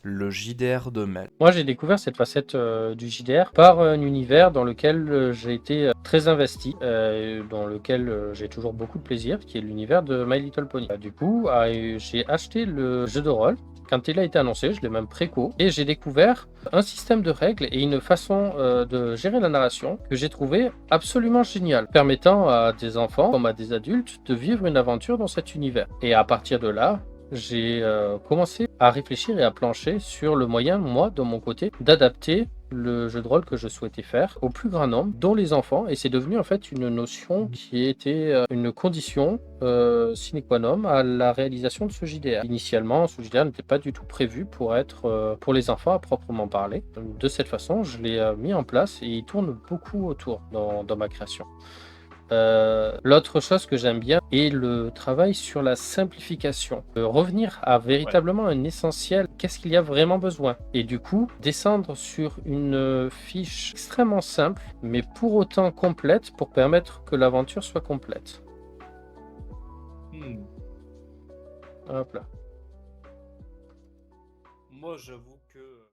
le JDR de Mel. Moi, j'ai découvert cette facette du JDR par un univers dans lequel j'ai été très investi, dans lequel j'ai toujours beaucoup de plaisir, qui est l'univers de My Little Pony. Du coup, j'ai acheté le jeu de rôle. Quand il a été annoncé, je l'ai même préco, et j'ai découvert un système de règles et une façon de gérer la narration que j'ai trouvé absolument génial, permettant à des enfants comme à des adultes de vivre une aventure dans cet univers. Et à partir de là, j'ai commencé à réfléchir et à plancher sur le moyen, moi, de mon côté, d'adapter le jeu de rôle que je souhaitais faire au plus grand nombre, dont les enfants, et c'est devenu en fait une notion qui était une condition sine qua non à la réalisation de ce JDR. Initialement, ce JDR n'était pas du tout prévu pour être pour les enfants à proprement parler. De cette façon, je l'ai mis en place et il tourne beaucoup autour dans ma création. L'autre chose que j'aime bien est le travail sur la simplification. Revenir à Ouais. véritablement un essentiel, qu'est-ce qu'il y a vraiment besoin? Et du coup, descendre sur une fiche extrêmement simple, mais pour autant complète, pour permettre que l'aventure soit complète. Hmm. Hop là. Moi, j'avoue que